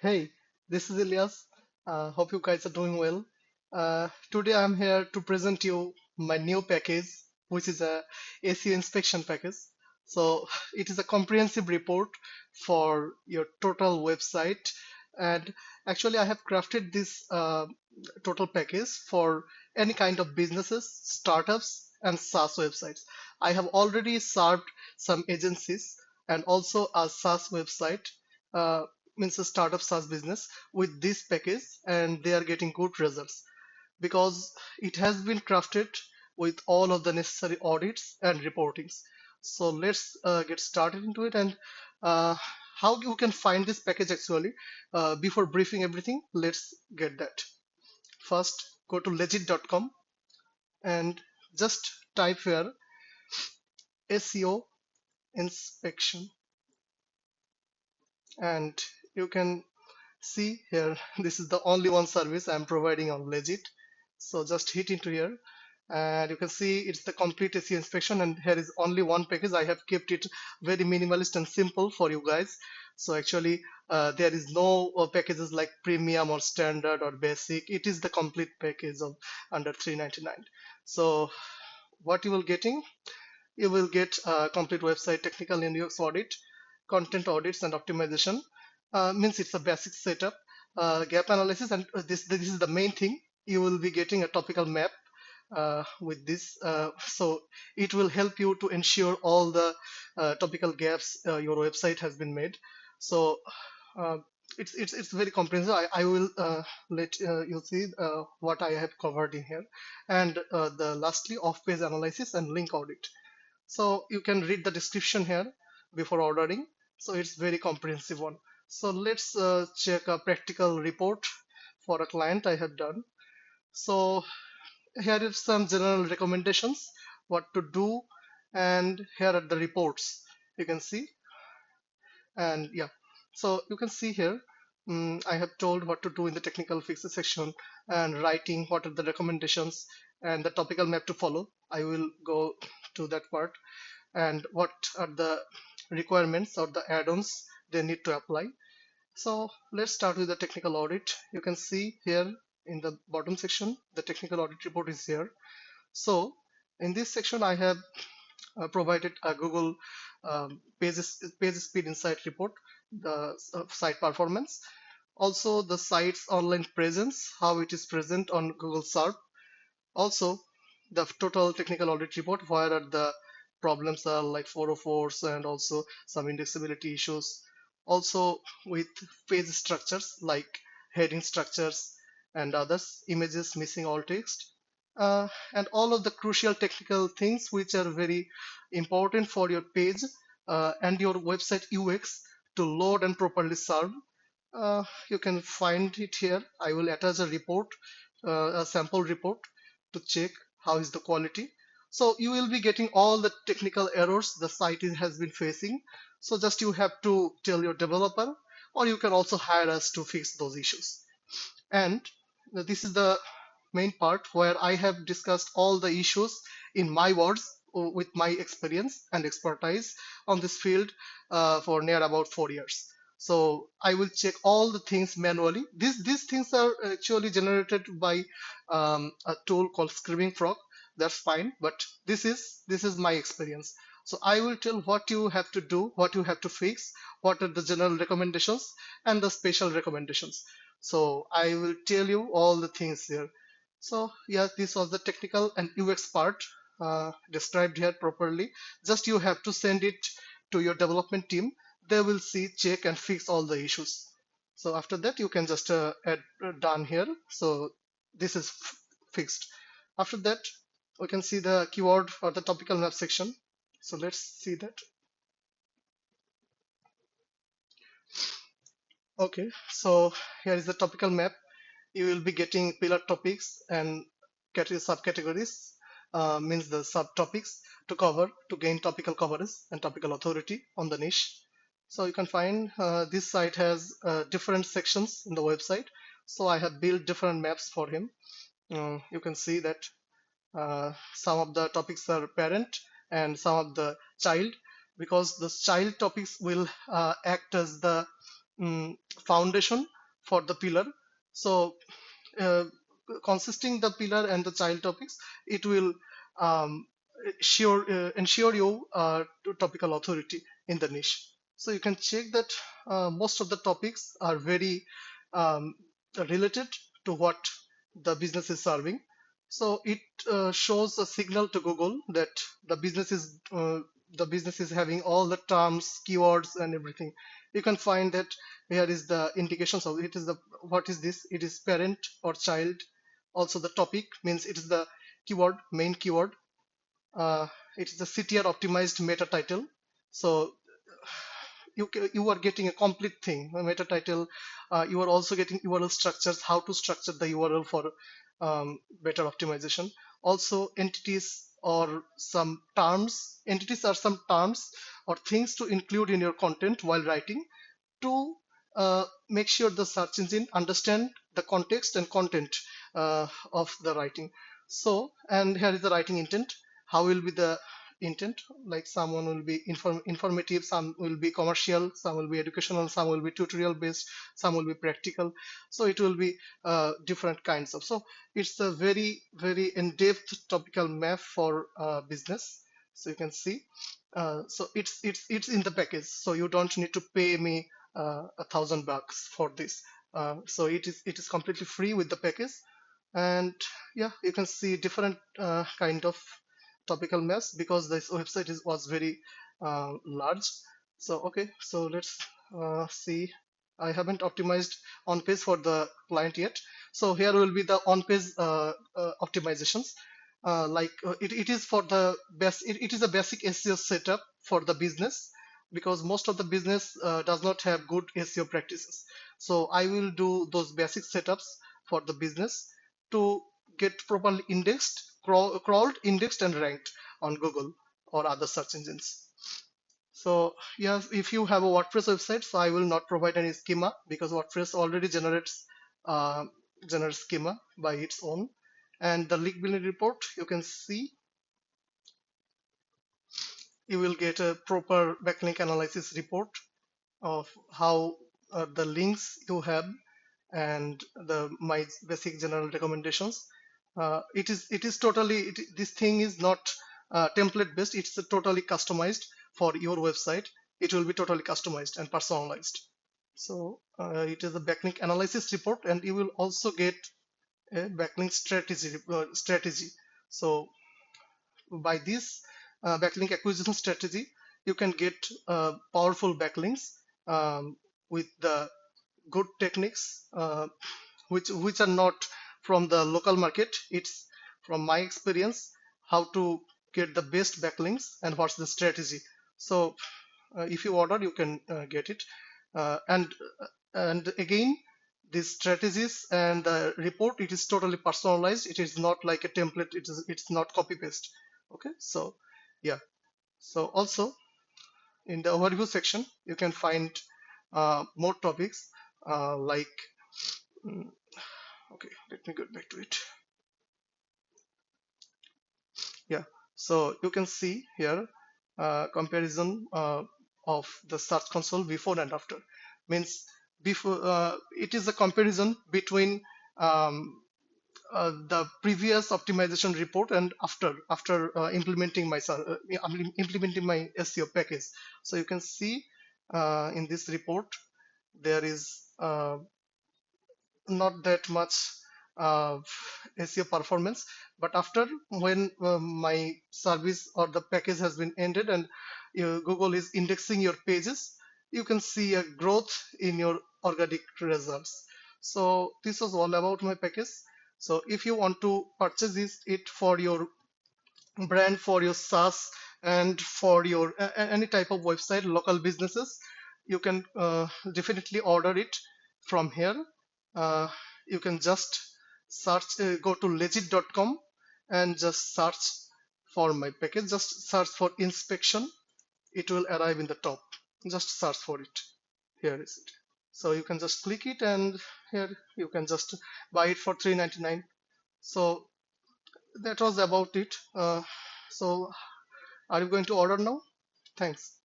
Hey, this is Ilias. Hope you guys are doing well. Today I'm here to present you my new package, which is a SEO Inspection Package. So it is a comprehensive report for your total website. And actually, I have crafted this total package for any kind of businesses, startups, and SaaS websites. I have already served some agencies and also a SaaS website. Means a startup SaaS business with this package, and they are getting good results because it has been crafted with all of the necessary audits and reportings. So let's get started into it, and uh, how you can find this package actually. Before briefing everything, let's get that. First, go to legit.com and just type here SEO inspection, and you can see here, this is the only one service I'm providing on Legiit. So just hit into here and you can see it's the complete SEO inspection, and here is only one package. I have kept it very minimalist and simple for you guys. So actually there is no packages like premium or standard or basic. It is the complete package of under 399. So what you will getting, you will get complete website technical and UX audit, content audits and optimization. Means it's a basic setup, gap analysis, and this is the main thing. You will be getting a topical map with this, so it will help you to ensure all the topical gaps your website has been made. So uh, it's very comprehensive. I will let you see what I have covered in here, and the lastly off-page analysis and link audit. So you can read the description here before ordering. So it's very comprehensive one. So let's check a practical report for a client I have done. So here is some general recommendations what to do, and here are the reports you can see. And yeah, so you can see here, I have told what to do in the technical fixes section and writing what are the recommendations and the topical map to follow. I will go to that part, and what are the requirements or the add-ons they need to apply. So let's start with the technical audit. You can see here in the bottom section, the technical audit report is here. So in this section, I have provided a Google page speed insight report, the site performance, also the site's online presence, how it is present on Google Search, also the total technical audit report, where are the problems are like 404s and also some indexability issues, also with page structures like heading structures and others, images missing all text, and all of the crucial technical things which are very important for your page and your website UX to load and properly serve. You can find it here. I will attach a report, a sample report to check how is the quality. So you will be getting all the technical errors the site has been facing. So just you have to tell your developer, or you can also hire us to fix those issues. And this is the main part where I have discussed all the issues in my words with my experience and expertise on this field for near about 4 years. So I will check all the things manually. These things are actually generated by a tool called Screaming Frog. That's fine, but this is my experience. So I will tell what you have to do, what you have to fix, what are the general recommendations and the special recommendations. So I will tell you all the things here. So yeah, this was the technical and UX part described here properly. Just you have to send it to your development team. They will see, check, and fix all the issues. So after that, you can just add done here. So this is fixed. After that, we can see the keyword or the topical map section. So let's see that. Okay, so here is the topical map. You will be getting pillar topics and category subcategories, means the subtopics to cover to gain topical coverage and topical authority on the niche. So you can find this site has different sections in the website. So I have built different maps for him. You can see that some of the topics are parent and some of the child, because the child topics will act as the foundation for the pillar. So uh, consisting the pillar and the child topics, it will um, ensure you to topical authority in the niche. So you can check that most of the topics are very um, related to what the business is serving. So it shows a signal to Google that the business is having all the terms, keywords, and everything. You can find that here is the indications of it is the what is this? It is parent or child. Also the topic means it is the keyword, main keyword. It is the CTR optimized meta title. So you are getting a complete thing, a meta title. You are also getting URL structures, how to structure the URL for better optimization. Also entities or some terms. Entities are some terms or things to include in your content while writing to make sure the search engine understand the context and content of the writing. So, and here is the writing intent. How will be the intent? Like someone will be informative, some will be commercial, some will be educational, some will be tutorial based, some will be practical. So it will be different kinds of. So it's a very, very in-depth topical map for business. So you can see. So it's in the package. So you don't need to pay me $1,000 for this. So it is completely free with the package, and yeah, you can see different kind of topical maps because this website was very large. So okay, so let's see. I haven't optimized on page for the client yet. So here will be the on page optimizations. It is for the best. It is a basic SEO setup for the business because most of the business does not have good SEO practices. So I will do those basic setups for the business to get properly indexed, crawled, indexed, and ranked on Google or other search engines. So yes, if you have a WordPress website, so I will not provide any schema because WordPress already uh, generates schema by its own. And the link building report, you can see you will get a proper backlink analysis report of how the links you have and the my basic general recommendations. It is totally this thing is not template based. It's totally customized for your website. It will be totally customized and personalized. So it is a backlink analysis report, and you will also get a backlink strategy. So by this backlink acquisition strategy, you can get powerful backlinks with the good techniques which are not from the local market. It's from my experience how to get the best backlinks and what's the strategy. So if you order, you can get it. And again, these strategies and the report, it is totally personalized. It is not like a template. It's not copy paste. Okay, so yeah. So also in the overview section, you can find more topics like mm, okay, let me get back to it. Yeah, so you can see here comparison of the search console before and after. Means before it is a comparison between the previous optimization report and after implementing implementing my SEO package. So you can see in this report there is not that much uh, SEO performance. But after when my service or the package has been ended and Google is indexing your pages, you can see a growth in your organic results. So this was all about my package. So if you want to purchase it for your brand, for your SaaS, and for your any type of website, local businesses, you can definitely order it from here. Uh, you can just search, go to legit.com and just search for my package. Just search for inspection. It will arrive in the top. Just search for it. Here is it. So you can just click it, and here you can just buy it for $3.99. So that was about it. So are you going to order now? Thanks.